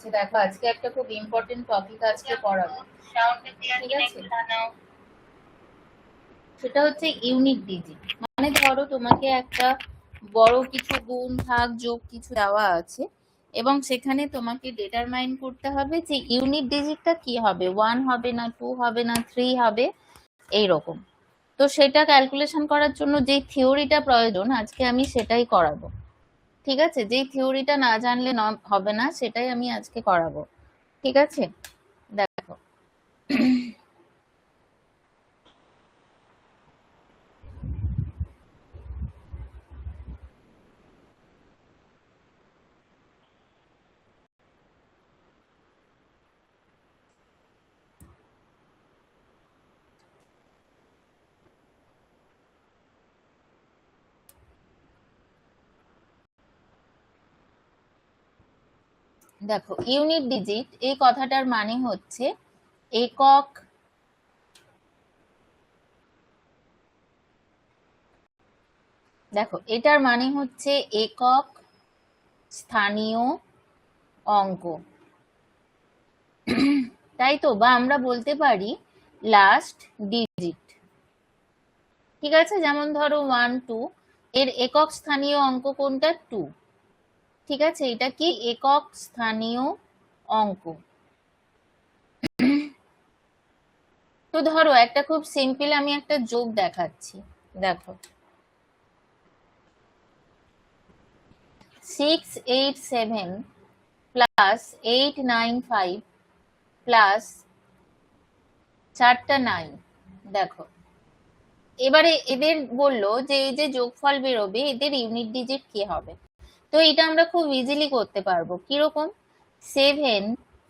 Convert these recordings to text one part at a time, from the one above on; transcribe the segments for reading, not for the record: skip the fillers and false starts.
যে দেখো আজকে একটা খুব ইম্পর্টেন্ট টপিক আজকে পড়াবো, ঠিক আছে? সেটা হচ্ছে ইউনিট ডিজিট। মানে ধরো তোমাকে একটা বড় কিছু গুণ ভাগ যোগ কিছু দেওয়া আছে এবং সেখানে তোমাকে ডিটারমাইন করতে হবে যে ইউনিট ডিজিটটা কি হবে, 1 হবে না 2 হবে না 3 হবে, এইরকম। তো সেটা ক্যালকুলেশন করার জন্য যে থিওরিটা প্রয়োজন আজকে আমি সেটাই করাবো, ঠিক আছে? যেই থিওরিটা না জানলে হবে না, সেটাই আমি আজকে করাবো, ঠিক আছে? দেখো, দেখো ইউনিট ডিজিট এই কথাটার মানে হচ্ছে একক, দেখো এটার মানে হচ্ছে একক স্থানীয় অঙ্ক, তাই তো? বা আমরা বলতে পারি লাস্ট ডিজিট, ঠিক আছে? যেমন ধরো 1 2, এর একক স্থানীয় অঙ্ক কোনটা? 2, ঠিক আছে? এটা কি একক স্থানীয় অঙ্ক। তো ধরো একটা খুব সিম্পল আমি একটা যোগ দেখাচ্ছি, দেখো 687 প্লাস 895 প্লাস 4টা 9, দেখো এবারে এদের বললো যে এই যে যোগফল বেরোবে এদের ইউনিট ডিজিট কি হবে। তো এটা আমরা খুব ইজিলি করতে পারবো, কিরকম? 7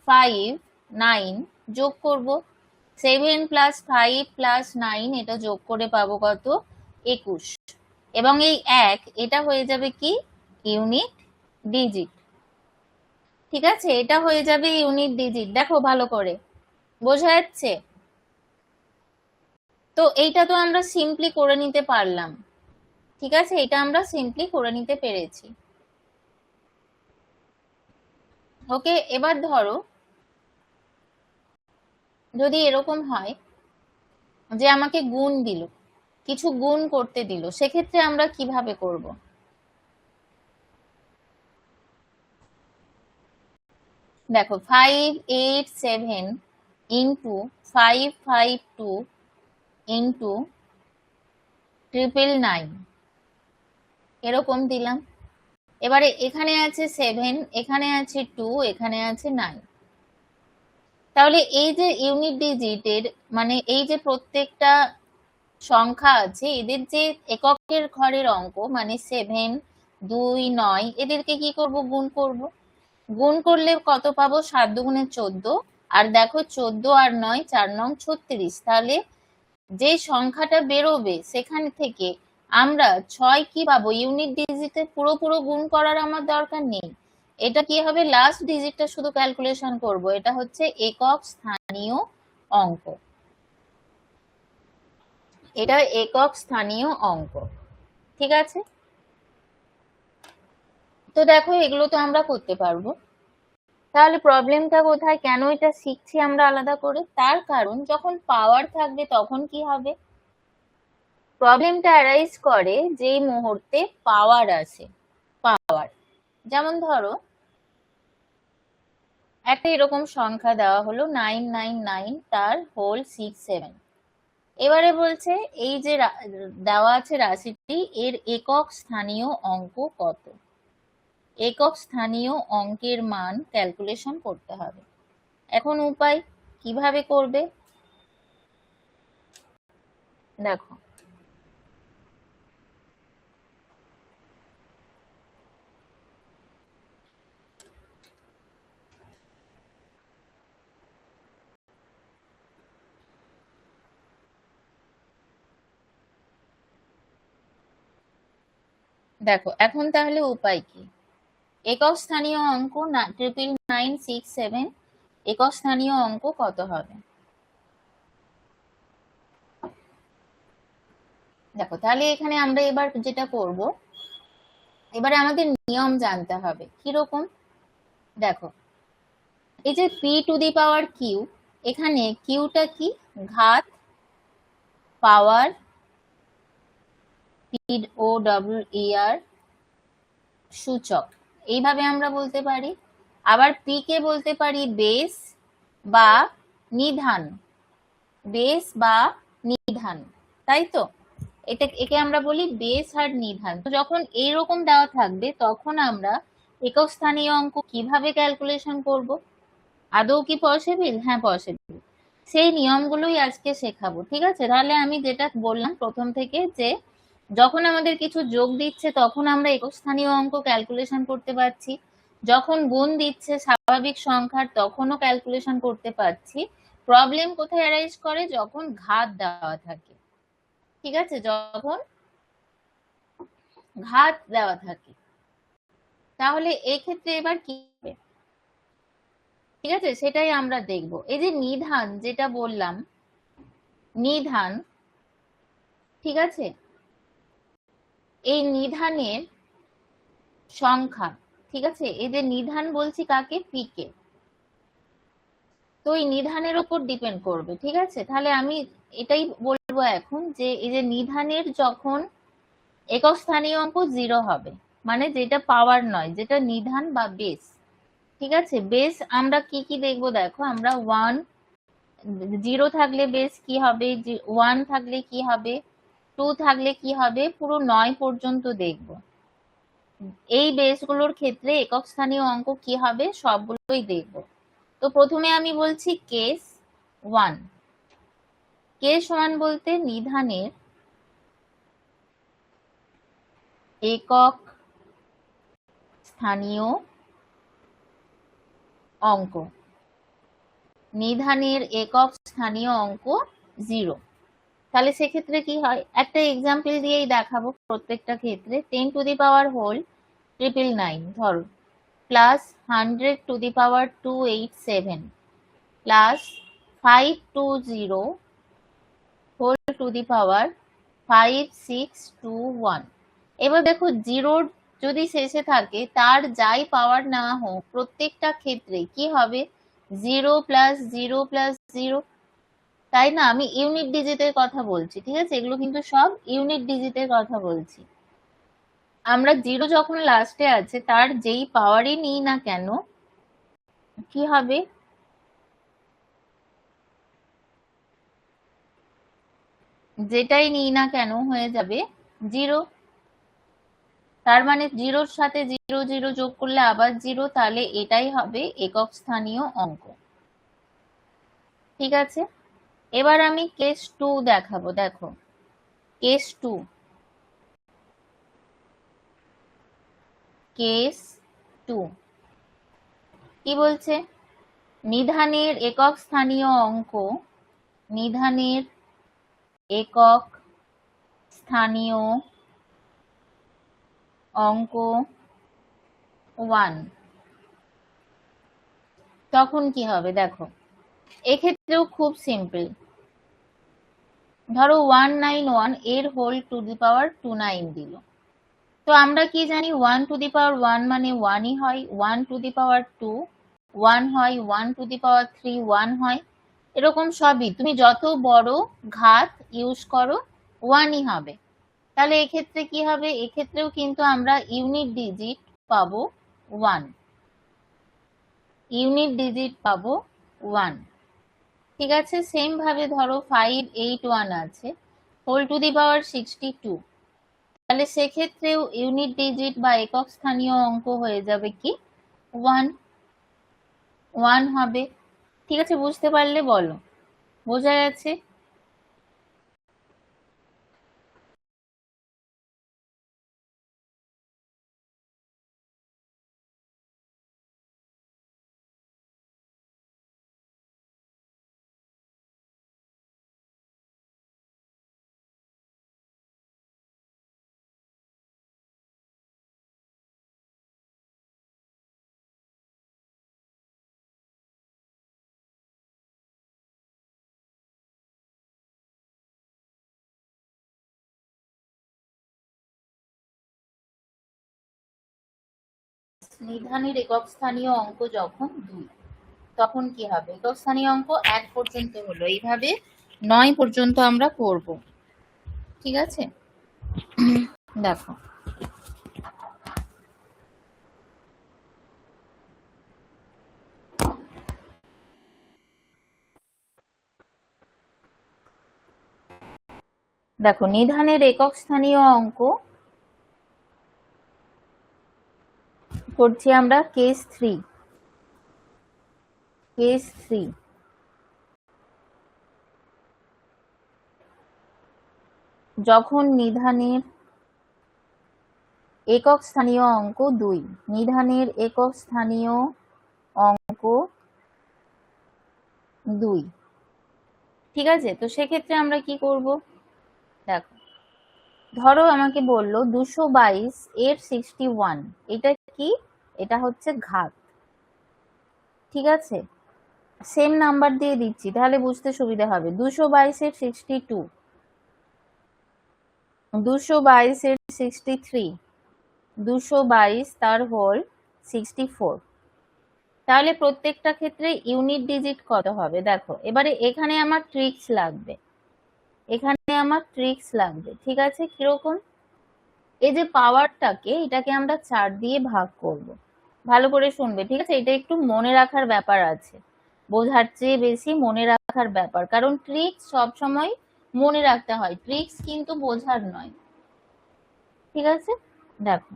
5 9 যোগ করব, 7 প্লাস 5 প্লাস 9 এটা যোগ করে পাবো কত? 21। এবং এই এক এটা হয়ে যাবে কি? ইউনিট ডিজিট, ঠিক আছে? এটা হয়ে যাবে ইউনিট ডিজিট। দেখো ভালো করে বোঝা যাচ্ছে? তো এইটা তো আমরা সিম্পলি করে নিতে পারলাম, ঠিক আছে? এটা আমরা সিম্পলি করে নিতে পেরেছি। ওকে, এবার ধরো যদি এরকম হয় যে আমাকে গুণ দিল, কিছু গুণ করতে দিল, সেক্ষেত্রে আমরা কিভাবে করব? দেখো 587 ইন্টু 552 ইন্টু 999 এরকম দিলাম। এবারে এখানে আছে 7, এখানে আছে 2, এখানে আছে 9। তাহলে এই যে ইউনিট ডিজিটের মানে এই যে প্রত্যেকটা সংখ্যা আছে এদের যে এককের ঘরের অঙ্ক মানে 7 2 9, এদেরকে কি করব? গুণ করব। গুণ করলে কত পাবো? 7 দুগুণে 14, আর দেখো 14 আর 9 4 9 36। তাহলে যে সংখ্যাটা বেরোবে সেখান থেকে আমরা 6 কি পাবো? ইউনিট ডিজিটে পুরো পুরো গুণ করার আমার দরকার নেই, এটা কি হবে? লাস্ট ডিজিটটা শুধু ক্যালকুলেশন করব। এটা হচ্ছে একক স্থানীয় অঙ্ক, এটা একক স্থানীয় অঙ্ক, ঠিক আছে? তো দেখো এগুলো তো আমরা করতে পারবো। তাহলে প্রবলেমটা কোথায়? কেন এটা শিখছি আমরা আলাদা করে? তার কারণ যখন পাওয়ার থাকবে তখন কি হবে? প্রবলেমটা অ্যারাইজ করে যেই মুহূর্তে পাওয়ার আছে। পাওয়ার যেমন ধরো একটা এরকম সংখ্যা দেওয়া হলো 999 তার হোল 67। এবারে বলছে এই যে দেওয়া আছে রাশিটি, এর একক স্থানীয় অঙ্ক কত? একক স্থানীয় অঙ্কের মান ক্যালকুলেশন করতে হবে। এখন উপায় কিভাবে করবে? দেখো দেখো এখন তাহলে উপায় কি? একক স্থানীয় অঙ্ক না 99967, একক স্থানীয় অঙ্ক কত হবে? দেখো তাহলে এখানে আমরা এবার যেটা করব, এবারে আমাদের নিয়ম জানতে হবে কিরকম। দেখো এই যে P to the power Q, এখানে কিউটা কি? ঘাত, পাওয়ার, পি ও ডব্লিউ ই আর, সূচক, এইভাবে আমরা বলতে পারি। আবার পি কে বলতে পারি বেস বা নিধান, বেস বা নিধান, তাই তো? একে আমরা বলি বেস আর নিধান। তো যখন এইরকম দেওয়া থাকবে তখন আমরা একক স্থানীয় অঙ্ক কিভাবে ক্যালকুলেশন করব? আদৌ কি পসিবল? হ্যাঁ, পসিবল। সেই নিয়মগুলোই আজকে শেখাবো, ঠিক আছে? তাহলে আমি যেটা বললাম প্রথম থেকে, যে যখন আমাদের কিছু যোগ দিচ্ছে তখন আমরা একক স্থানীয় অঙ্ক ক্যালকুলেশন করতে পারছি, যখন গুণ দিচ্ছে স্বাভাবিক সংখ্যার তখনও ক্যালকুলেশন করতে পারছি। প্রবলেম কোথায় অ্যারাইজ করে? যখন ঘাত দেওয়া থাকে, ঠিক আছে? যখন ঘাত দেওয়া থাকে, তাহলে এক্ষেত্রে এবার কি হবে, ঠিক আছে? সেটাই আমরা দেখব। এই যে নিধান যেটা বললাম, নিধান, ঠিক আছে, এই নিধানের সংখ্যা, ঠিক আছে, এই যে নিধান বলছি কাকে? P K. তো এই নিধানের উপর ডিপেন্ড করবে, ঠিক আছে? তাহলে আমি এটাই বলবো এখন, যে এই যে নিধানের যখন একক স্থানীয় অঙ্ক 0 হবে, মানে যেটা পাওয়ার নয়, যেটা নিধান বা বেস, ঠিক আছে? বেস আমরা কি কি দেখবো দেখো, আমরা 1, 0 থাকলে বেস কি হবে, 1 থাকলে কি হবে, 2 থাকলে কি হবে, পুরো 9 পর্যন্ত দেখবো। এই বেসগুলোর ক্ষেত্রে একক স্থানীয় অঙ্ক কি হবে সবগুলোই দেখব। তো প্রথমে আমি বলছি কেস 1। কেস 1 বলতে নিধানের একক স্থানীয় অঙ্ক, নিধানের একক স্থানীয় অঙ্ক 0। তাহলে সেক্ষেত্রে কি হয়, একটা এক্সাম্পল দিয়েই দেখাবো। প্রত্যেকটা ক্ষেত্রে 10 টু দি পাওয়ার হোল 999 ধরো, plus 100 to the power 287, plus 520 whole to the power 5621। এবার দেখো, জিরোর যদি শেষে থাকে, তার যাই পাওয়ার না হোক, প্রত্যেকটা ক্ষেত্রে কি হবে? 0 প্লাস 0 প্লাস 0, তাই না? আমি ইউনিট ডিজিটের কথা বলছি, ঠিক আছে? এগুলো কিন্তু সব ইউনিট ডিজিটের কথা বলছি। আমরা 0 যখন লাস্টে আছে, তার যেই পাওয়ারই নিই না কেন, কি হবে? যেটাই নিই না কেন হয়ে যাবে 0। তার মানে 0-র সাথে 0 0 যোগ করলে আবার 0, তাহলে এটাই হবে একক স্থানীয় অঙ্ক, ঠিক আছে? এবার আমি কেস 2 দেখাবো। দেখো, কেস 2, কেস 2 কি বলছে? নিধানের একক স্থানীয় অঙ্ক, নিধানের একক স্থানীয় অঙ্ক 1। তখন কি হবে দেখো, এক্ষেত্রেও খুব সিম্পল। ধরো 191 এর হোল টু দি পাওয়ার 29 দিল। তো আমরা কি জানি, 1 টু দি পাওয়ার 1 মানে 1ই হয়, 1 টু দি পাওয়ার 2 1 হয়, 1 টু দি পাওয়ার 3 1 হয়। এরকম সবই তুমি যত বড় ঘাত ইউজ করো 1ই হবে। তাহলে এক্ষেত্রে কি হবে? এক্ষেত্রেও কিন্তু আমরা ইউনিট ডিজিট পাবো 1, ইউনিট ডিজিট পাবো 1, ঠিক আছে? সেম ভাবে ধরো 581 আছে, হোল টু দি পাওয়ার 62, তাহলে সেক্ষেত্রেও ইউনিট ডিজিট বা একক স্থানীয় অঙ্ক হয়ে যাবে কি? 1, 1 হবে। ঠিক আছে? বুঝতে পারলে বলো, বোঝা গেছে? নিধানের একক স্থানীয় অঙ্ক যখন 2, তখন কি হবে? একক স্থানীয় অঙ্ক 1 পর্যন্ত হলো, এইভাবে 9 পর্যন্ত আমরা করব। ঠিক আছে, দেখো দেখো নিধানের একক স্থানীয় অঙ্ক করছি আমরা কেস 3। কেস 3, যখন নিধানের একক স্থানীয় অঙ্ক 2, নিধানের একক স্থানীয় অঙ্ক 2। ঠিক আছে, তো সেক্ষেত্রে আমরা কি করব? দেখো, ধরো আমাকে বললো 222 এর 61, এটা কি? এটা হচ্ছে ঘাত। ঠিক আছে, সেম নাম্বার দিয়ে দিচ্ছি তাহলে বুঝতে সুবিধা হবে। 222 এর 62, 222 এর 63, 222 তার হোল 64। তাহলে প্রত্যেকটা ক্ষেত্রে ইউনিট ডিজিট কত হবে? দেখো এবারে এখানে আমার ট্রিক্স লাগবে, এখানে আমার ট্রিক্স লাগবে। ঠিক আছে, কিরকম? এই যে পাওয়ারটাকে, এটাকে আমরা 4 দিয়ে ভাগ করব। ভালো করে শুনবে, ঠিক আছে? এটা একটু মনে রাখার ব্যাপার আছে, বোঝার চেয়ে বেশি মনে রাখার ব্যাপার, কারণ ট্রিক্স সব সময় মনে রাখতে হয়, ট্রিক্স কিন্তু বোঝার নয়। ঠিক আছে, দেখো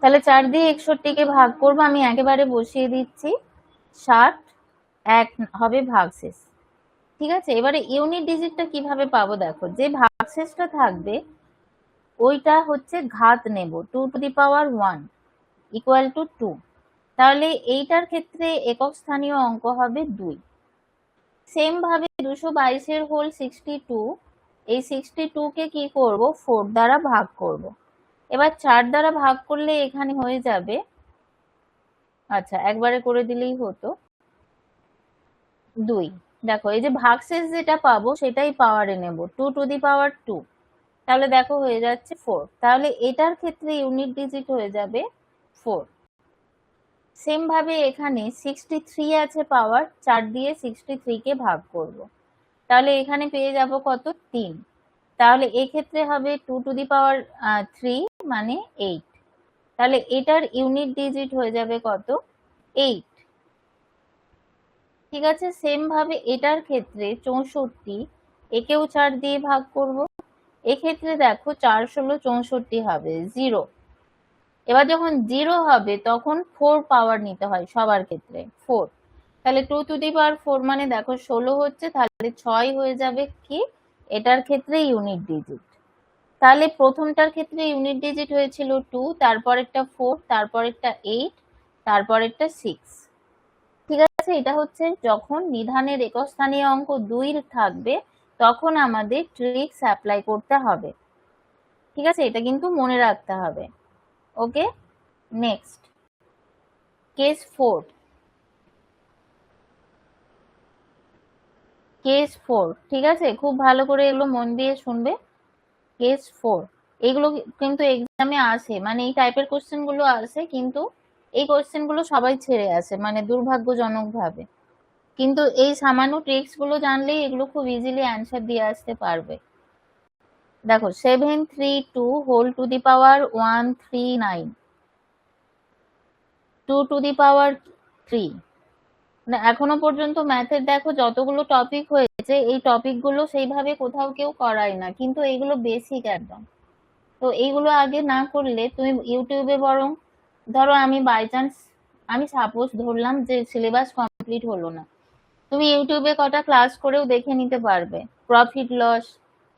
তাহলে 4 দিয়ে 61 কে ভাগ করবো, আমি একেবারে বসিয়ে দিচ্ছি 60, 1 হবে ভাগশেষ। ঠিক আছে, এবারে ইউনিট ডিজিটটা কিভাবে পাবো? দেখো, যে ভাগশেষটা থাকবে ওইটা হচ্ছে ঘাত নেব, 2 to the power 1 equal to 2। তাহলে এইটার ক্ষেত্রে একক স্থানীয় অঙ্ক হবে 2। সেম ভাবে 222 এর হোল 62, এই 62 কে কি করব? 4 দ্বারা ভাগ করব। এবার 4 দ্বারা ভাগ করলে এখানে হয়ে যাবে, আচ্ছা একবারে করে দিলেই হতো, 2। দেখো এই যে ভাগশেষ যেটা পাবো সেটাই পাওয়ারে নেব, 2 টু দি পাওয়ার 2, তাহলে দেখো হয়ে যাচ্ছে 4। তাহলে এটার ক্ষেত্রে ইউনিট ডিজিট হয়ে যাবে 4। সেম ভাবে এখানে 63 আছে পাওয়ার, 4 দিয়ে 63 কে ভাগ করব, তাহলে এখানে পেয়ে যাব কত? 3। তাহলে এক্ষেত্রে হবে 2 টু দি পাওয়ার 3 মানে 8। তাহলে এটার ইউনিট ডিজিট হয়ে যাবে কত? 8। ঠিক আছে, সেম ভাবে এটার ক্ষেত্রে 64, একেও 4 দিয়ে ভাগ করব, এক্ষেত্রে দেখো 4 ষোলো 64 হবে 0। এবার যখন 0 হবে তখন 4 পাওয়ার নিতে হয় সবার ক্ষেত্রে, 4। তাহলে 2 টু দি পাওয়ার 4 মানে দেখো 16 হচ্ছে, তাহলে 6 হয়ে যাবে কি এটার ক্ষেত্রে ইউনিট ডিজিট। তাহলে প্রথমটার ক্ষেত্রে ইউনিট ডিজিট হয়েছিল 2, তারপরেরটা 4, তারপরেরটা 8, তারপরেরটা 6। ঠিক আছে, এটা হচ্ছে যখন নিধানের একক স্থানীয় অঙ্ক 2 থাকবে তখন আমাদের ট্রিক্স অ্যাপ্লাই করতে হবে। ঠিক আছে, এটা কিন্তু মনে রাখতে হবে। ওকে, নেক্সট কেস 4। কেস 4, ঠিক আছে, খুব ভালো করে এগুলো মন দিয়ে শুনবে। কেস 4, এগুলো কিন্তু এক্সামে আসে, মানে এই টাইপের কোশ্চেন গুলো আসে, কিন্তু এই কোশ্চেন গুলো সবাই ছেড়ে আসে, মানে দুর্ভাগ্যজনক ভাবে। কিন্তু এই সামান্য ট্রিক্স গুলো জানলেই এগুলো খুব ইজিলি অ্যান্সার দিয়ে আসতে পারবে। দেখো 732 whole to the power 139, 2 to the power 3। মানে এখনো পর্যন্ত ম্যাথের দেখো যতগুলো টপিক হয়েছে, এই টপিক গুলো সেইভাবে কোথাও কেউ করায় না, কিন্তু এইগুলো বেসিক একদম। তো এইগুলো আগে না করলে তুমি ইউটিউবে বরং, ধরো আমি বাই চান্স, আমি সাপোজ ধরলাম যে সিলেবাস কমপ্লিট হলো না, তুমি ইউটিউবে কটা ক্লাস করেও দেখে নিতে পারবে। প্রফিট লস,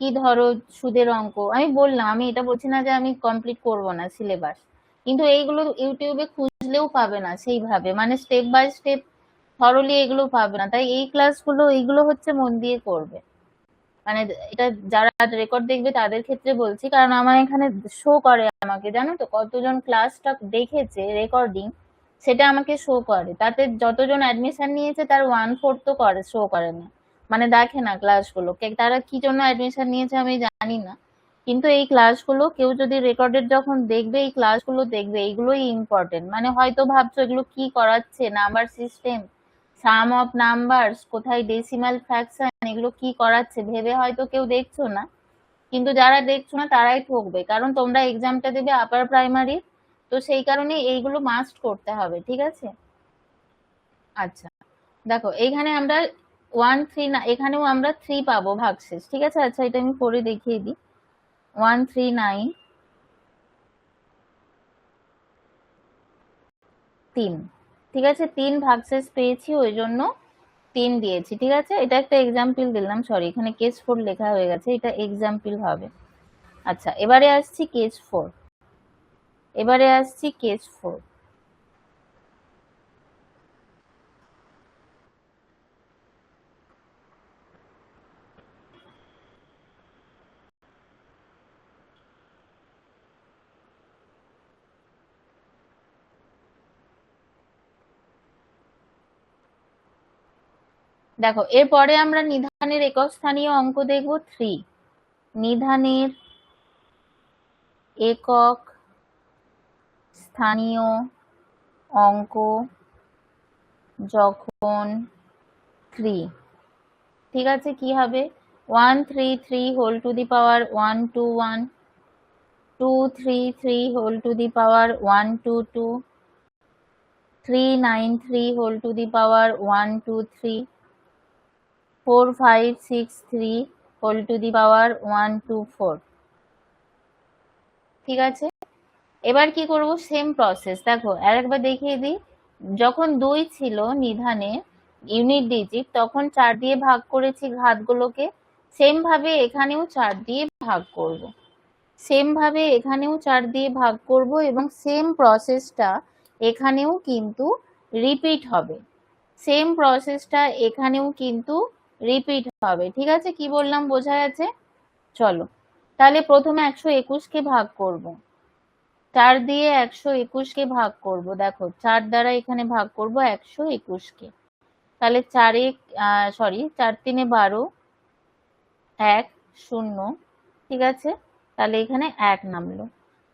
কি ধরো সুদের অঙ্ক, আমি বললাম, আমি এটা বলছি না যে আমি কমপ্লিট করব না সিলেবাস, কিন্তু এইগুলো ইউটিউবে খুঁজলেও পাবে না সেইভাবে, মানে স্টেপ বাই স্টেপ থরলি এগুলো পাবে না। তাই এই ক্লাসগুলো এইগুলো হচ্ছে মন দিয়ে করবে, মানে এটা যারা রেকর্ড দেখবে তাদের ক্ষেত্রে বলছি, কারণ আমার এখানে শো করে আমাকে, জানো তো কতজন ক্লাসটা দেখেছে রেকর্ডিং, সেটা আমাকে শো করে। তাতে যতজন অ্যাডমিশন নিয়েছে তার 1/4 তো করে, শো করে না, মানে দেখে না ক্লাসগুলো, তারা কি জন্য অ্যাডমিশন নিয়েছে আমি জানি না, কিন্তু এই ক্লাসগুলো কেউ যদি রেকর্ডেড যখন দেখবে, এই ক্লাসগুলো দেখবে, এইগুলোই ইম্পর্টেন্ট। মানে হয়তো ভাবছো এগুলো কি করাচ্ছে, number system, some of numbers, কোথায় ডেসিমাল ফ্র্যাকশন, এগুলো কি করাচ্ছে ভেবে হয়তো কেউ দেখছো না, কিন্তু যারা দেখছো না তারাই ঠকবে, কারণ তোমরা এক্সামটা দেবে আপার প্রাইমারি, তো সেই কারণে এইগুলো মাস্ট করতে হবে, ঠিক আছে। আচ্ছা, দেখো এইখানে আমরা 1 3, এখানেও আমরা 3 পাবো ভাগশেষ, ঠিক আছে। আচ্ছা, এটা আমি করে দেখিয়ে দিই। 139 3, ঠিক আছে, 3 ভাগশেষ পেয়েছি, ওই জন্য 3 দিয়েছি, ঠিক আছে। এটা একটা এক্সাম্পল দিলাম, সরি এখানে কেস 4 লেখা হয়ে গেছে, এটা এক্সাম্পল হবে। আচ্ছা, এবারে আসছি কেস 4, এবারে আসছি কেস 4। দেখো এরপরে আমরা নিধানের একক স্থানীয় অঙ্ক দেখব 3। নিধানের একক স্থানীয় অঙ্ক যখন 3, ঠিক আছে, কি হবে? 133 whole to the power 121, 233 whole to the power 122, 393 whole to the power 123, 4563 whole to the power 124, ঠিক আছে। এবার কি করব, সেম প্রসেস। দেখো আরেকবার দেখিয়ে দিই, যখন 2 ছিল নিধানে ইউনিট ডিজিট, তখন 4 দিয়ে ভাগ করেছি ঘাতগুলোকে, সেম ভাবে এখানেও 4 দিয়ে ভাগ করব, সেম ভাবে এখানেও 4 দিয়ে ভাগ করব, এবং সেম প্রসেসটা এখানেও কিন্তু রিপিট হবে, সেম প্রসেসটা এখানেও কিন্তু রিপিট হবে, ঠিক আছে। কি বললাম বোঝা গেছে? চলো তাহলে প্রথমে 121 কে ভাগ করব, 4 দিয়ে 121 কে ভাগ করব। দেখো 4 দ্বারা এখানে ভাগ করব 121 কে, তাহলে 4 3 12, 1 0, ঠিক আছে, তাহলে এখানে 1 নামলো।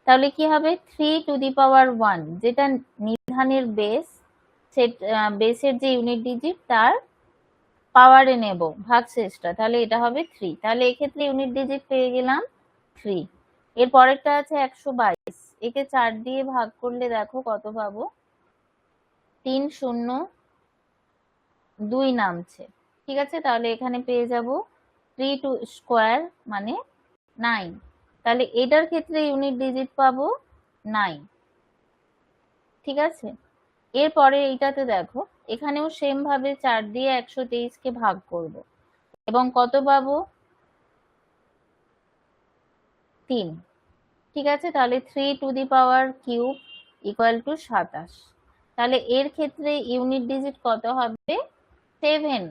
তাহলে কি হবে, 3 টু দি পাওয়ার 1, যেটা নিধানের বেস, বেসের যে ইউনিট ডিজিট তার পাওয়ারে নেব ভাগশেষটা, তাহলে এটা হবে 3। তাহলে এক্ষেত্রে ইউনিট ডিজিট পেয়ে গেলাম 3। এর পরেরটা আছে 122, একে 4 দিয়ে ভাগ করলে দেখো কত পাবো, 3 0 2 নামছে, ঠিক আছে। তাহলে এখানে পেয়ে যাব 3 টু স্কোয়ার মানে 9, তাহলে এটার ক্ষেত্রে ইউনিট ডিজিট পাবো 9, ঠিক আছে। এরপরে এইটাতে দেখো এখানেও সেম ভাবে 4 দিয়ে 123 কে ভাগ করব, এবং কত পাবো, 3, ঠিক আছে। তাহলে 3 two the power cube equal to 27, তাহলে এর ক্ষেত্রে ইউনিট ডিজিট কত হবে, 7।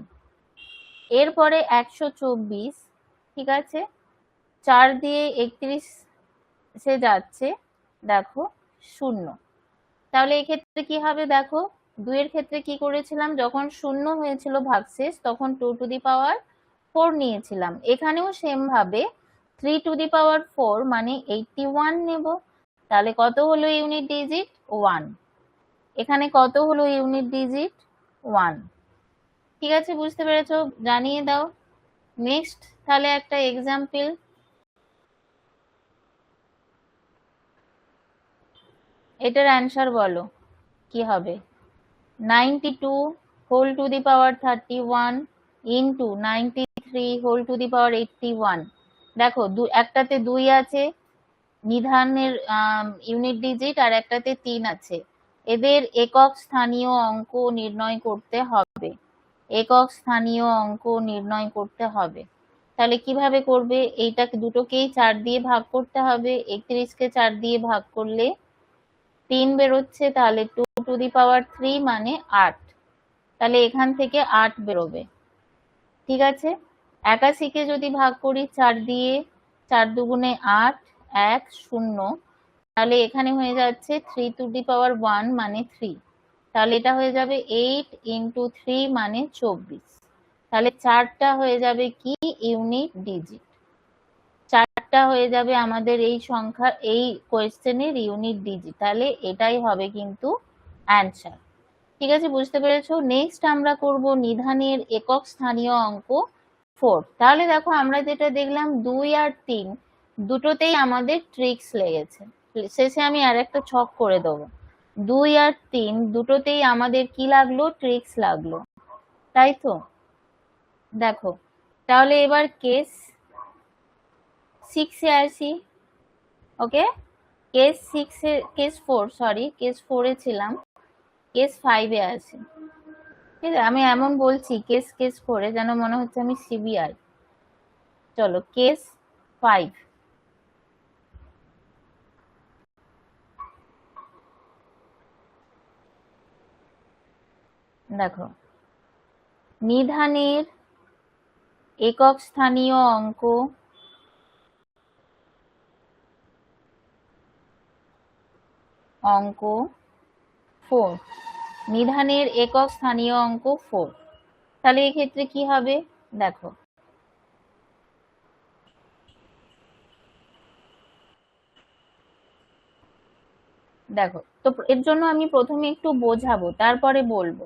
এরপরে 124, ঠিক আছে, 4 দিয়ে 31 সে যাচ্ছে, দেখো 0, তাহলে এক্ষেত্রে কি হবে, দেখো 2 এর ক্ষেত্রে কি করেছিলাম, যখন 0 হয়েছিল ভাগশেষ তখন 2 টু দি পাওয়ার 4 নিয়েছিলাম, এখানেও সেম ভাবে 3 টু দি পাওয়ার 4 মানে 81 নেব, তাহলে কত হলো ইউনিট ডিজিট, 1। এখানে কত হলো ইউনিট ডিজিট, 1, ঠিক আছে, বুঝতে পেরেছো? জানিয়ে দাও। নেক্সট তাহলে একটা এক্সাম্পল, এটার অ্যান্সার বলো কি হবে। 92 whole to the power 31 into 93 whole to the power 81, দেখো একটাতে 2 আছে নিধানের ইউনিট ডিজিট, আর একটাতে 3 আছে, এদের একক স্থানীয় অঙ্ক নির্ণয় করতে হবে, একক স্থানীয় অঙ্ক নির্ণয় করতে হবে। তাহলে কিভাবে করবে, এইটাকে দুটোকেই 4 দিয়ে ভাগ করতে হবে, 31 কে 4 দিয়ে ভাগ করলে 3 বেরোচ্ছে, তাহলে 2 টু দি পাওয়ার 3 মানে 8, তাহলে এখান থেকে 8 বেরোবে, ঠিক আছে। 81 কে যদি ভাগ করি 4 দিয়ে, 4 দুগুণে 8, 1 0, তাহলে এখানে হয়ে যাচ্ছে 3 টু দি পাওয়ার 1 মানে 3, তাহলে এটা হয়ে যাবে 8 ইন্টু 3 মানে 24, তাহলে 4টা হয়ে যাবে কি ইউনিট ডিজিট, 4টা এটা হয়ে যাবে আমাদের এই সংখ্যা, এই কোয়েশ্চেনের ইউনিট ডিজিট। তাহলে এটাই হবে কিন্তু অ্যান্সার। ঠিক আছে, বুঝতে পেরেছো? নেক্সট আমরা করব নিধানের একক স্থানীয় অঙ্ক 4। তাহলে দেখো আমরা যেটা দেখলাম 2 আর 3 দুটোতেই আমাদের ট্রিক্স লেগেছে। শেষে আমি আর একটা ছক করে দেবো। 2 আর 3 দুটোতেই আমাদের কি লাগলো? ট্রিক্স লাগলো, তাই তো? দেখো, তাহলে এবার কেস 6 এ আসি। ওকে, কেস 6 এ, কেস 4, সরি কেস 4 এ ছিলাম, কেস 5 এ আসি। ঠিক আছে, আমি এমন বলছি কেস কেস করে যেন মনে হচ্ছে আমি সিবিআই। চলো কেস 5। দেখো, নিধানের একক স্থানীয় অঙ্ক অঙ্ক 4, নিধানের একক স্থানীয় অঙ্ক 4। তাহলে এক্ষেত্রে কি হবে? দেখো, দেখো তো এর জন্য আমি প্রথমে একটু বোঝাবো, তারপরে বলবো।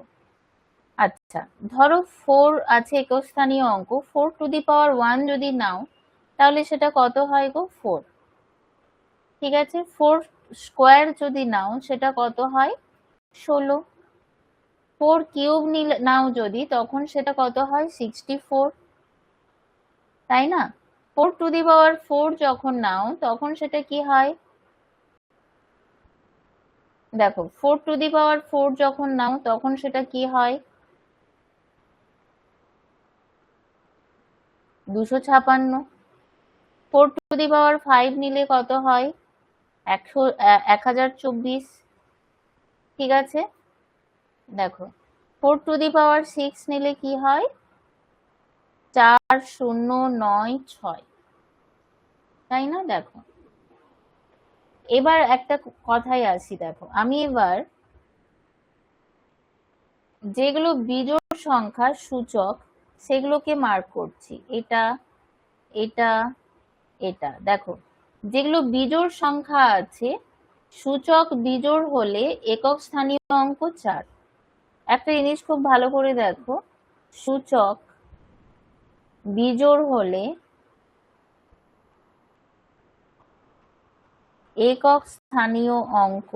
আচ্ছা, ধরো 4 আছে একক স্থানীয় অঙ্ক, 4 টু দি পাওয়ার 1 যদি নাও তাহলে সেটা কত হয় গো? 4। ঠিক আছে, 4 স্কোয়ার যদি নাও সেটা কত হয়? 16। 4 কিউব নাও যদি, তখন সেটা কত হয়? 64, তাই না? 4 টু দি পাওয়ার 4 যখন নাও তখন সেটা কি হয়? দেখো, 4 টু দি পাওয়ার 4 যখন নাও তখন সেটা কি হয়? 256। 4 টু দি পাওয়ার 5 নিলে কত হয়? 1024। ঠিক আছে, দেখো 4 টু দি পাওয়ার 6 নিলে কি হয়? 4096, তাই না? দেখো, এবার একটা কথাই আসি। দেখো, আমি এবার যেগুলো বিজোড় সংখ্যার সূচক সেগুলোকে মার্ক করছি, এটা, এটা, এটা। দেখো, যেগুলো বিজোড় সংখ্যা আছে, সূচক বিজোড় হলে একক স্থানীয় অঙ্ক 4। একটা জিনিস খুব ভালো করে দেখো, সূচক বিজোড় হলে একক স্থানীয় অঙ্ক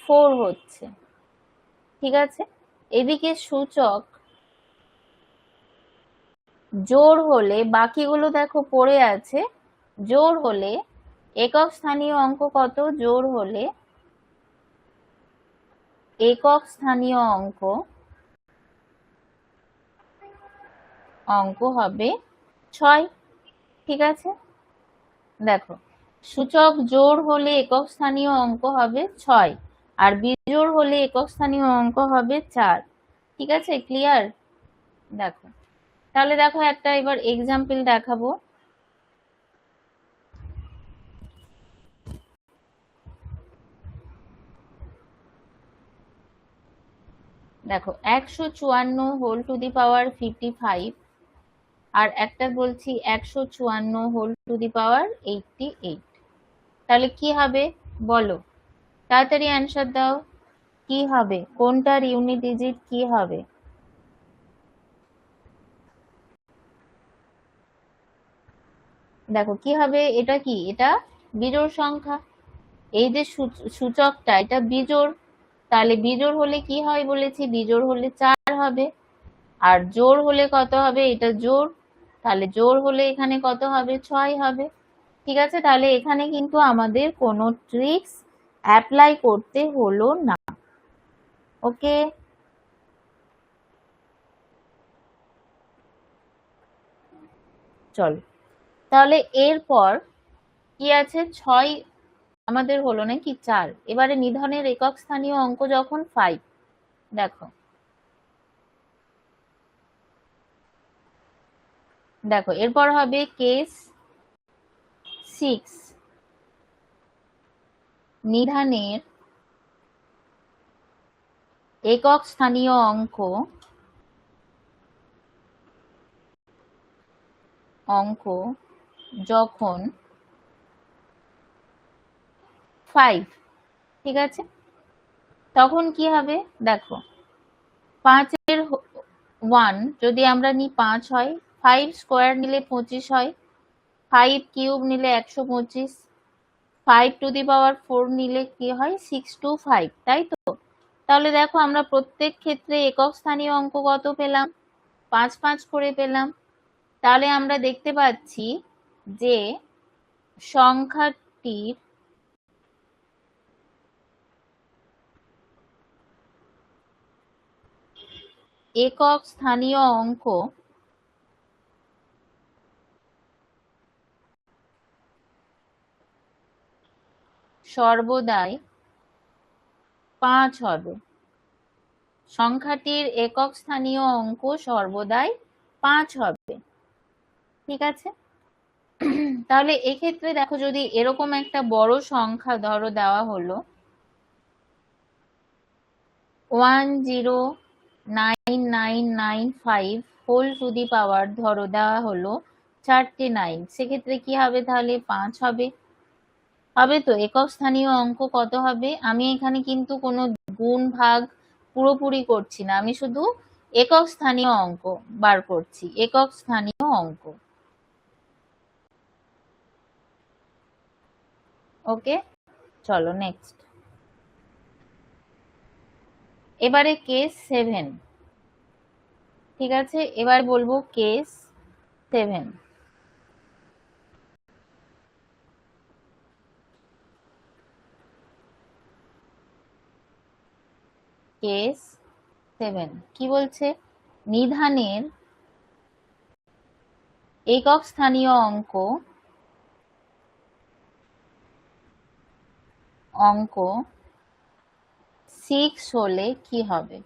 4 হচ্ছে। ঠিক আছে, এদিকে সূচক জোড় হলে, বাকিগুলো দেখো পড়ে আছে, জোড় হলে একক স্থানীয় অঙ্ক কত? জোড় হলে একক স্থানীয় অঙ্ক হবে 6। ঠিক আছে, দেখো, সূচক জোড় হলে একক স্থানীয় অঙ্ক হবে 6, আর বিজোড় হলে একক স্থানীয় অঙ্ক হবে 4। ঠিক আছে, ক্লিয়ার? দেখো, তাহলে দেখো একটা এবার এক্সাম্পল দেখাবো। দেখো, 154 হোল টু দি পাওয়ার 55, আর একটা বলছি 154 হোল টু দি পাওয়ার 88। তাহলে কি হবে বলো? তাড়াতাড়ি অ্যান্সার দাও। কি হবে? কোনটার ইউনিট ডিজিট কি হবে? দেখো কি হবে, এটা কি? এটা বিজোড় সংখ্যা। এই যে সূচকটা, এটা বিজোড়। তাহলে বিজোড় হলে কি হয় বলেছি? বিজোড় হলে 4 হবে। আর জোড় হলে কত হবে? এটা জোড়, তাহলে জোড় হলে এখানে কত হবে? 6 হবে। ঠিক আছে, তাহলে এখানে কিন্তু আমাদের কোনো ট্রিক্স অ্যাপ্লাই করতে হলো না। ওকে, চলো তাহলে এরপর কি আছে? 6 আমাদের হলো নাকি? 4। এবারে নিধনের একক স্থানীয় অঙ্ক যখন 5। দেখো, দেখো এরপর হবে কেস 6, নিধানের একক স্থানীয় অঙ্ক অঙ্ক যখন 5, ঠিক আছে, তখন কি হবে দেখো, 5-এর 1 যদি আমরা নিই 5 হয়, 5 স্কোয়ার নিলে 25 হয়, 5 কিউব নিলে 125, 5⁴ নিলে কি হয় 625, তাই তো? তাহলে দেখো আমরা প্রত্যেক ক্ষেত্রে একক স্থানীয় অঙ্ক কত পেলাম, 5 5 করে পেলাম। তাহলে আমরা দেখতে পাচ্ছি যে সংখ্যাটির একক স্থানীয় অঙ্ক সর্বদাই 5 হবে। সংখ্যাটির একক স্থানীয় অঙ্ক সর্বদাই 5 হবে, ঠিক আছে। তাহলে এক্ষেত্রে দেখো, যদি এরকম একটা বড় সংখ্যা ধরো দেওয়া হলো 10995 হোল টু দি পাওয়ার ধরো দেওয়া হলো 4টে 9, সেক্ষেত্রে কি হবে, তাহলে 5 হবে, হবে তো। একক স্থানীয় অঙ্ক কত হবে, আমি এখানে কিন্তু কোনো গুণ ভাগ পুরোপুরি করছি না, আমি শুধু একক স্থানীয় অঙ্ক বার করছি, একক স্থানীয় অঙ্ক। ওকে, চলো নেক্সট। এবারে কেস 7, ঠিক আছে, এবার বলবো কেস 7। কেস 7 কি বলছে, নিধানের একক স্থানীয় অঙ্ক অঙ্ক 6 হলে কি হবে।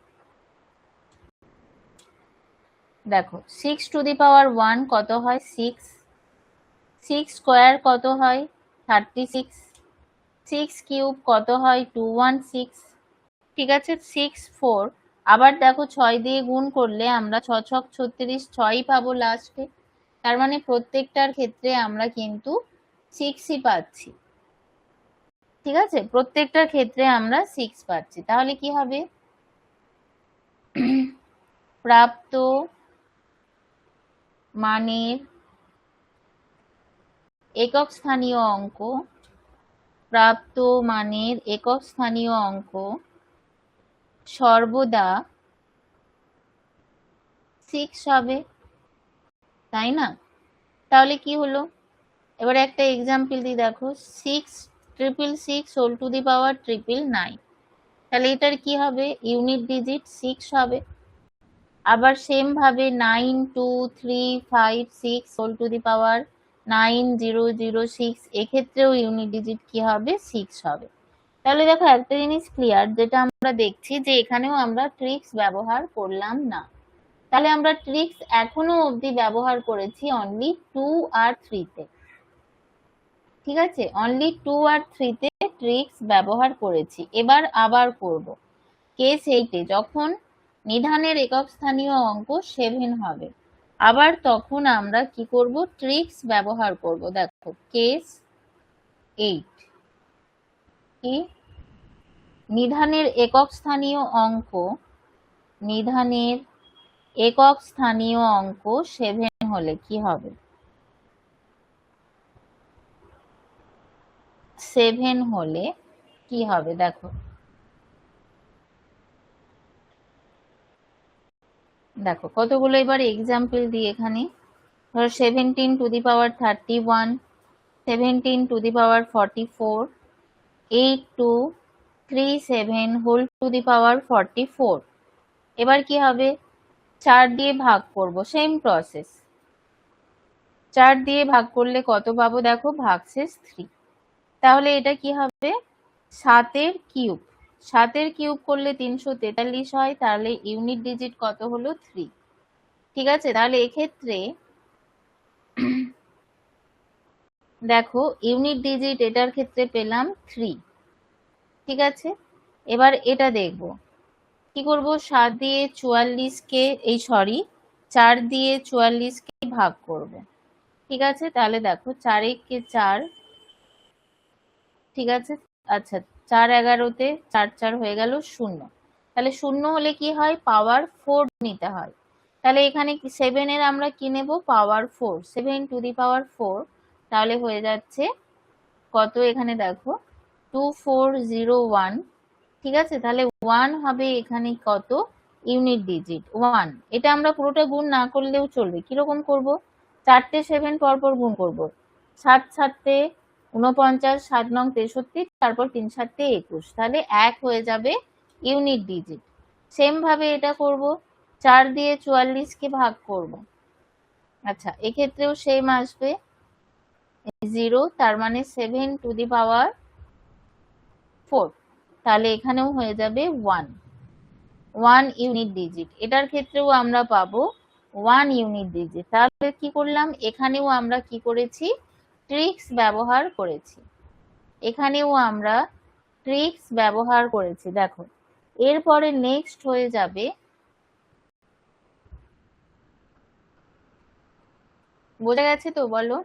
দেখো 6⁴ কত হয় 6, 6 স্কোয়ার কত হয় 36, 6 কিউব কত হয় 216, ঠিক আছে, 6 4। আবার দেখো 6 দিয়ে গুণ করলে আমরা 6 ছক 36, 6ই পাবো লাস্টে, তার মানে প্রত্যেকটার ক্ষেত্রে আমরা কিন্তু 6ই পাচ্ছি, ঠিক আছে, প্রত্যেকটার ক্ষেত্রে আমরা 6 পাচ্ছি। তাহলে কি হবে, প্রাপ্ত মানের একক স্থানীয় অঙ্ক, প্রাপ্ত মানের একক স্থানীয় অঙ্ক সর্বদা 6 হবে, তাই না? তাহলে কি হলো, এবারে একটা এক্সাম্পল দিই, দেখো 6 666 হোল টু দি পাওয়ার 999, তাহলে এটার কি হবে, ইউনিট ডিজিট 6 হবে। আবার সেম ভাবে 92356 হোল টু দি পাওয়ার 9006, এক্ষেত্রেও ইউনিট ডিজিট কি হবে 6 হবে। তাহলে দেখো একটা জিনিস ক্লিয়ার, যেটা আমরা দেখছি যে এখানেও আমরা ট্রিক্স ব্যবহার করলাম না। তাহলে আমরা ট্রিক্স এখনো অবধি ব্যবহার করেছি অনলি 2 আর 3 তে, ঠিক আছে, অনলি 2 আর 3 তে ট্রিক্স ব্যবহার করেছি। এবার আবার করব কেস 8 এ, যখন নিধানের একক স্থানীয় অঙ্ক 7 হবে, আবার তখন আমরা কি করব, ট্রিক্স ব্যবহার করব। দেখো কেস 8 কি, নিধানের একক স্থানীয় অঙ্ক, নিধানের একক স্থানীয় অঙ্ক 7 হলে কি হবে, 7 হলে কি হবে, দেখো দেখো কতগুলো এবার এক্সাম্পল দিই এখানে, ধরো 17⁻31, 17⁻44, 8237 হোল টু দি পাওয়ার 44। এবার কি হবে, 4 দিয়ে ভাগ করব, সেম প্রসেস, 4 দিয়ে ভাগ করলে কত পাবো, দেখো ভাগশেষ 3। তাহলে এটা কি হবে, 7-এর কিউব, 7-এর কিউব করলে 343 হয়, তাহলে ইউনিট ডিজিট কত হলো 3, ঠিক আছে। তাহলে এক্ষেত্রে দেখো ইউনিট ডিজিট এটার ক্ষেত্রে পেলাম 3, ঠিক আছে। এবার এটা দেখব কি করব, 7 দিয়ে 44 কে 4 দিয়ে 44 কে ভাগ করব, ঠিক আছে, তাহলে দেখো 4 একে 4, ঠিক আছে। আচ্ছা, 4 11তে 4 4 হয়ে গেল 0। তাহলে 0 হলে কি হয়, পাওয়ার 4 নিতে হয়। তাহলে এখানে 7 এর আমরা কি নেব, পাওয়ার 4, 7 টু দি পাওয়ার 4। তাহলে হয়ে যাচ্ছে কত, এখানে দেখো 2401, ঠিক আছে। তাহলে 1 হবে এখানে কত, ইউনিট ডিজিট 1। এটা আমরা পুরোটা গুণ না করলেও চলবে। কিরকম করব, 4টে 7 পরপর গুণ করব। 7 7টে 49, 7 নং 63, তারপর 3 7টে 21, তাহলে 1 হয়ে যাবে ইউনিট ডিজিট। সেম ভাবে এটা করব, 4 দিয়ে 44 কে ভাগ করব। আচ্ছা, এক্ষেত্রেও সেম আসবে 0, তার মানে 7 টু দি পাওয়ার 4। তাহলে এখানেও হয়ে যাবে 1 ইউনিট ডিজিট। এটার ক্ষেত্রেও আমরা পাবো 1 ইউনিট ডিজিট। তাহলে কি করলাম, এখানেও আমরা কি করেছি, ট্রিক্স ব্যবহার করেছি। এখানেও আমরা ট্রিক্স ব্যবহার করেছি। দেখো, এরপরে নেক্সট হয়ে যাবে, বোঝা গেছে তো, বলো।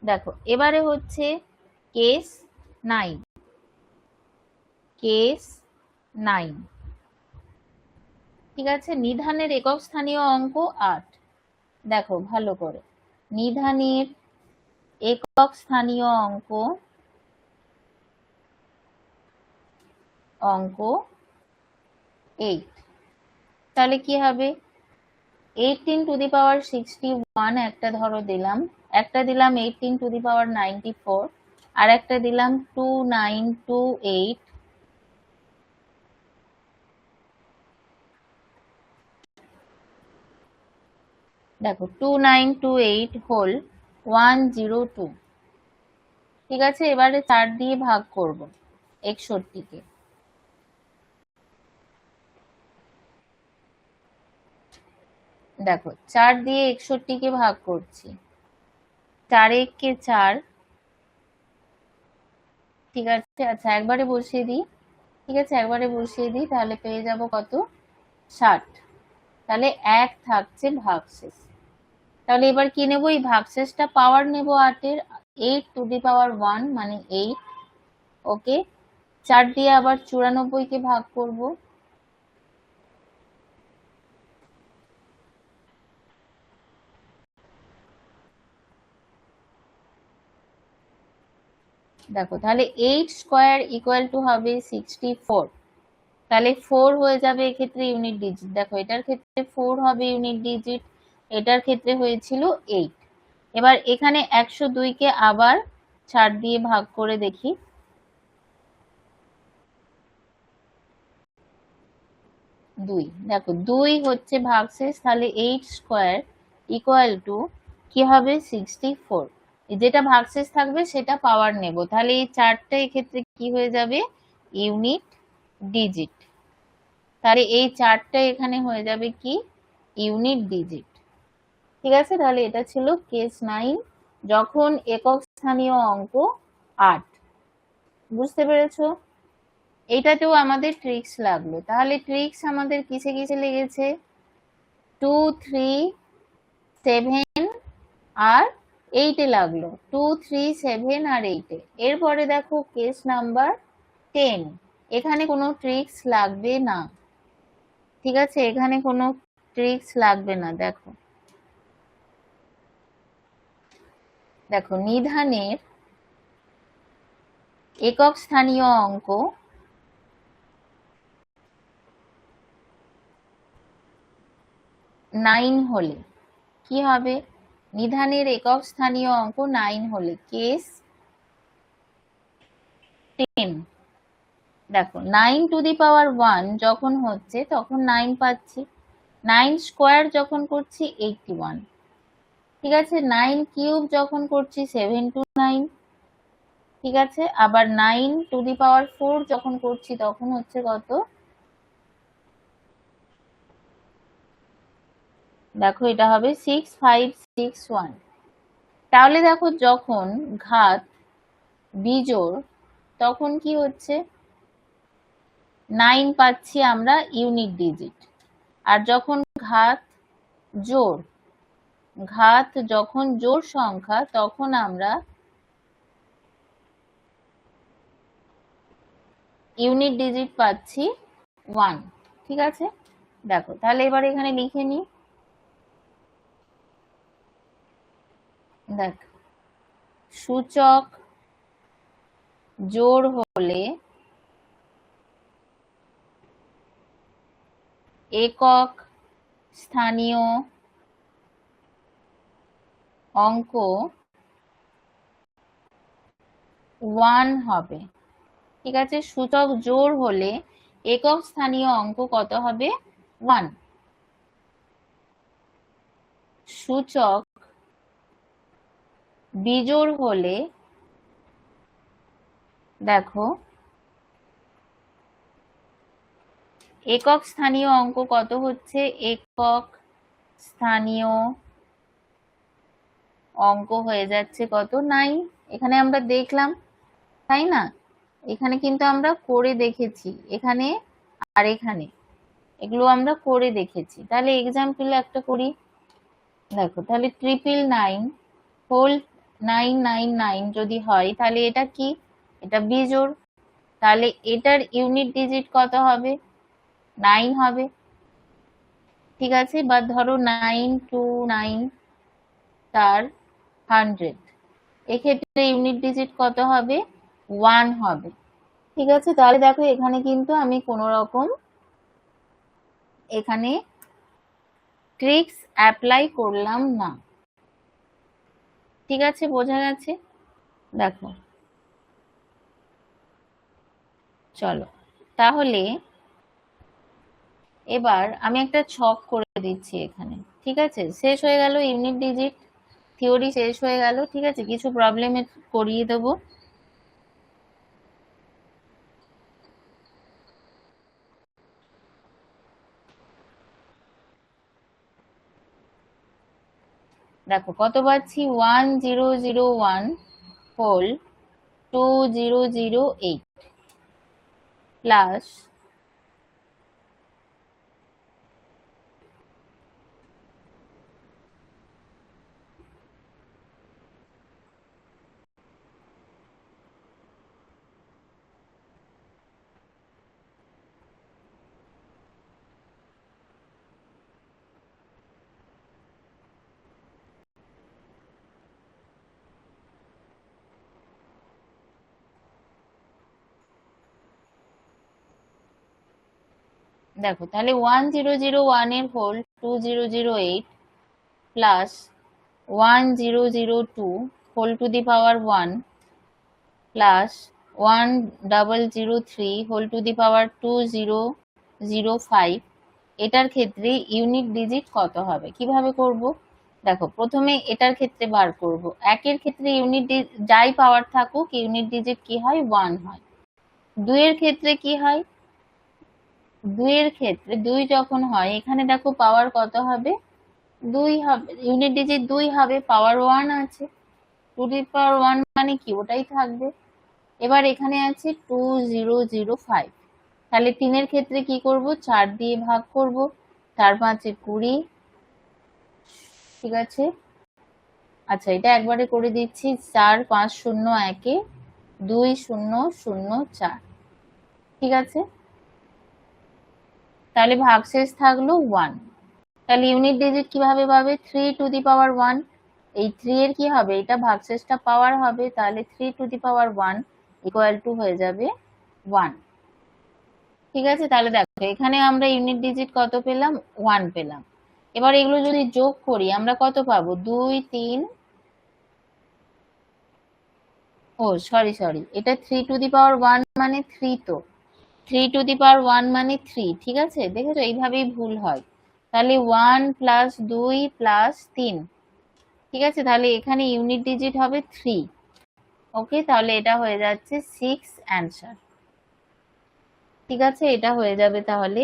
দেখো, এবারে হচ্ছে কেস 9। কেস 9, ঠিক আছে। নিধানের একক স্থানীয় অঙ্ক 8। দেখো ভালো করে, নিধানের একক স্থানীয় অঙ্ক 8। তাহলে কি হবে, 18 টু দি পাওয়ার 61 একটা ধরো দিলাম, একটা দিলাম 18 টু দি পাওয়ার 94, আর একটা দিলাম 2928, দেখো 2928 হোল 102, ঠিক আছে। এবারে 4 দিয়ে ভাগ করব 61 কে। দেখো 4 দিয়ে 61 কে ভাগ করছি, 4 একে 4, ঠিক আছে। আচ্ছা, একবারে বসিয়ে দিই, ঠিক আছে, একবারে বসিয়ে দিই, তাহলে পেয়ে যাব কত, 60। তাহলে 1 থাকছে ভাগশেষ। তাহলে এবার কি নেব, এই ভাগশেষটা পাওয়ার নেব 8 এর, 8 টু দি পাওয়ার 1 মানে 8, ওকে। 4 দিয়ে আবার 94 কে ভাগ করব, দেখো তাহলে 8 স্কোয়ার ইকুয়াল টু হবে 64। তাহলে 4 হয়ে যাবে এক্ষেত্রে ইউনিট ডিজিট। দেখো এটার ক্ষেত্রে 4 হবে ইউনিট ডিজিট, এটার ক্ষেত্রে হয়েছিল 8। এবার এখানে 102 কে আবার 4 দিয়ে ভাগ করে দেখি, দুই। দেখো 2 হচ্ছে ভাগশেষ, তাহলে 8 স্কোয়ার ইকুয়াল টু কি হবে, 64। যেটা ভাগশেষ থাকবে সেটা পাওয়ার নেব, তাহলে এই 4টা এক্ষেত্রে কি হয়ে যাবে, ইউনিট ডিজিট। তাহলে এই 4টা এখানে হয়ে যাবে কি, ইউনিট ডিজিট, ঠিক আছে। তাহলে এটা ছিল কেস 9, যখন একক স্থানীয় অঙ্ক 8। বুঝতে পেরেছো, এইটাতেও আমাদের ট্রিক্স লাগলো। তাহলে ট্রিক্স আমাদের কিসে কিসে লেগেছে, 2 3 7 আর 8 এ লাগলো, 2 3 7 আর 8 এ। এরপরে দেখো কেস নাম্বার 10, এখানে কোনো ট্রিক্স লাগবে না, ঠিক আছে, এখানে কোনো ট্রিক্স লাগবে না। দেখো, দেখো নিধানের একক স্থানীয় অঙ্ক 9 হলে কি হবে, নিধানের একক স্থানীয় অঙ্ক 9 হলে কেস 10। দেখো 9 টু দি পাওয়ার 1 যখন হচ্ছে তখন 9 পাচ্ছি, 9 স্কোয়ার যখন করছি 81, ঠিক আছে। 9 কিউব যখন করছি 729, ঠিক আছে। আবার 9 টু দি পাওয়ার 4 যখন করছি তখন হচ্ছে কত, দেখো এটা হবে 6561। তাহলে দেখো যখন ঘাত বিজোড় তখন কি হচ্ছে, 9 পাচ্ছি আমরা ইউনিট ডিজিট, আর যখন ঘাত জোড়, ঘাত যখন জোড় সংখ্যা তখন আমরা ইউনিট ডিজিট পাচ্ছি 1। ঠিক আছে, দেখো তাহলে এবার এখানে লিখে নি। দেখ, সূচক জোড় হলে একক স্থানীয় অঙ্ক 1 হবে। ঠিক আছে, সূচক জোড় হলে একক স্থানীয় অঙ্ক কত হবে? 1। সূচক বিজোড় হলে দেখো একক স্থানীয় অঙ্ক কত হচ্ছে? একক স্থানীয় অঙ্ক হয়ে যাচ্ছে কত? 9। এখানে আমরা দেখলাম, তাই না? এখানে কিন্তু আমরা করে দেখেছি, এখানে আর এখানে, এগুলো আমরা করে দেখেছি। তাহলে এক্সাম্পল একটা করি। দেখো, তাহলে 999 হোল 999 যদি হয় তাহলে এটা কি? এটা বিজোড়, তাহলে এটার ইউনিট ডিজিট কত হবে? 9 হবে। ঠিক আছে, বা ধরো 929 তার 100, এক্ষেত্রে ইউনিট ডিজিট কত হবে? 1 হবে। ঠিক আছে, তাহলে দেখো এখানে কিন্তু আমি কোন রকম এখানে ট্রিক্স অ্যাপ্লাই করলাম না। ঠিক আছে, বোঝা গেছে? দেখো, চলো তাহলে এবার আমি একটা ছক করে দিচ্ছি এখানে। ঠিক আছে, শেষ হয়ে গেল ইউনিট ডিজিট থিওরি, শেষ হয়ে গেল। ঠিক আছে, কিছু প্রবলেমে করিয়ে দেবো। দেখো কত পাচ্ছি? 1001 হোল 2008 প্লাস দেখো তাহলে 1001 এর whole 2008 plus 1002 whole to the power 1 plus 1003 whole to the power 2005, এটার ক্ষেত্রে ইউনিট ডিজিট কত হবে? কিভাবে করব? দেখো, প্রথমে এটার ক্ষেত্রে বার করব। একের ক্ষেত্রে ইউনিট যাই পাওয়ার থাকুক ইউনিট ডিজিট কি হয়? 1 হয়। দুইয়ের ক্ষেত্রে কি হয়? দুইয়ের ক্ষেত্রে 2 যখন হয় এখানে দেখো পাওয়ার কত হবে? 2 হবে, ইউনিট ডিজিট 2 হবে, পাওয়ার 1 আছে, টু দি পাওয়ার 1 মানে কি? ওটাই থাকবে। এবার এখানে আছে 2005, তাহলে 3 এর ক্ষেত্রে কি করব? 4 দিয়ে ভাগ করব, 4 5 20। ঠিক আছে, আচ্ছা এটা একবারে করে দিচ্ছি। 4 5 0 1 2 0 0 4। ঠিক আছে, তাহলে ভাগশেষ থাকলো 1। তাহলে ইউনিট ডিজিট কিভাবে পাবে? 3 টু দি পাওয়ার 1, এই 3 এর কি হবে? এটা ভাগশেষটা পাওয়ার হবে, তাহলে 3 two the power 1 equal to হয়ে যাবে 1। ঠিক আছে, তাহলে দেখো এখানে আমরা ইউনিট ডিজিট কত পেলাম? 1 পেলাম। এবার এগুলো যদি যোগ করি আমরা কত পাবো? 2 3, ও সরি, এটা 3 টু দি পাওয়ার 1 মানে 3, তো 3 টু দি পাওয়ার 1 মানে 3। ঠিক আছে, দেখেছো এইভাবেই ভুল হয়। তাহলে 1 প্লাস 2 প্লাস 3। ঠিক আছে, তাহলে এখানে ইউনিট ডিজিট হবে 3। ওকে, তাহলে এটা হয়ে যাচ্ছে 6 অ্যান্সার। ঠিক আছে, এটা হয়ে যাবে তাহলে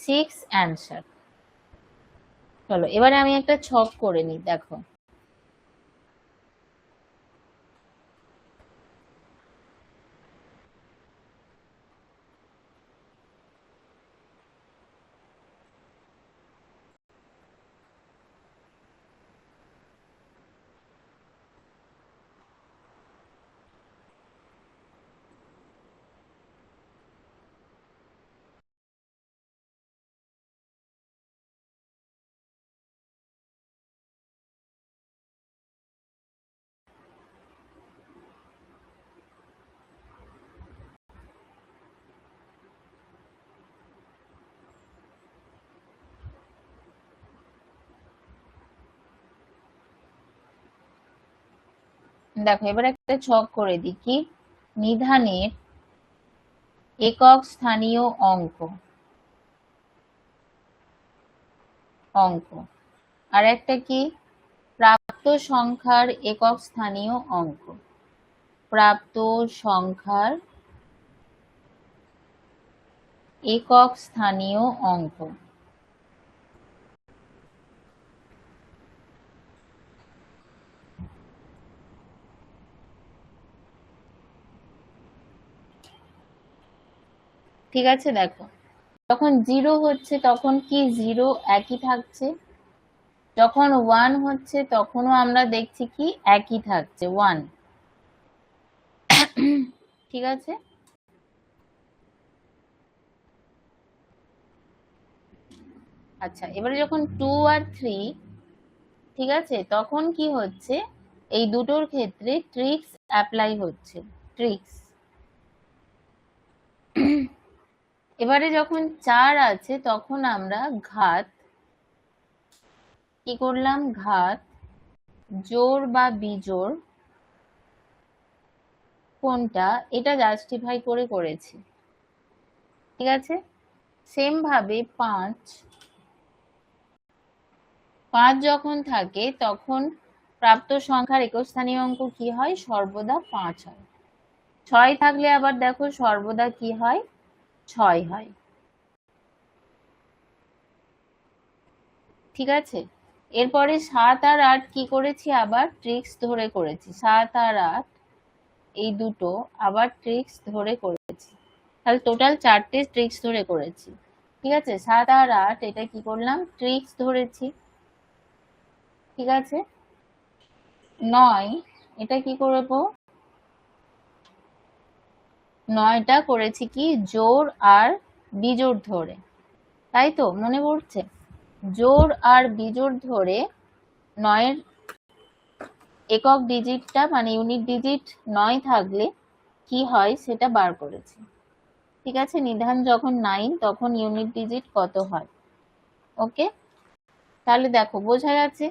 6 অ্যান্সার। চলো এবারে আমি একটা ছক করে নিই। দেখো, দেখো এবার একটা ছক করে দিই, কি নিধানের একক স্থানীয় অঙ্ক অঙ্ক আর একটা কি প্রাপ্ত সংখ্যার একক স্থানীয় অঙ্ক, প্রাপ্ত সংখ্যার একক স্থানীয় অঙ্ক। ঠিক আছে, দেখো যখন 0 হচ্ছে তখন কি 0 একই থাকছে, যখন 1 হচ্ছে তখনও আমরা দেখছি কি একই থাকছে 1। ঠিক আছে, আচ্ছা এবারে যখন 2 আর 3, ঠিক আছে, তখন কি হচ্ছে এই দুটোর ক্ষেত্রে ট্রিক্স অ্যাপ্লাই হচ্ছে, ট্রিক্স। এবারে যখন 4 আছে তখন আমরা ঘাত কি করলাম, ঘাত জোড় বা বিজোড় কোনটা এটা জাস্টিফাই করে করেছি। ঠিক আছে, সেম ভাবে 5 যখন থাকে তখন প্রাপ্ত সংখ্যার একক স্থানীয় অঙ্ক কি হয়, সর্বদা 5 হয়। 6 থাকলে আবার দেখো সর্বদা কি হয়, 6 হয়। ঠিক আছে, এরপরে 7 আর 8 কি করেছি, আবার ট্রিক্স ধরে করেছি। 7 আর 8 এই দুটো আবার ট্রিক্স ধরে করেছি, তাহলে টোটাল 4টে ট্রিক্স ধরে করেছি। ঠিক আছে, 7 আর 8 এটা কি করলাম, ট্রিক্স ধরেছি। ঠিক আছে, 9 এটা কি করবো, 9টা করেছি কি জোড় আর বিজোড় ধরে, তাই তো মনে পড়ছে, জোড় আর বিজোড় ধরে 9-এর একক ডিজিটটা মানে ইউনিট ডিজিট 9 থাকলে কি হয় সেটা বার করেছি। ঠিক আছে, নিধান যখন 9 তখন ইউনিট ডিজিট কত হয়। ওকে, তাহলে দেখো বোঝা যাচ্ছে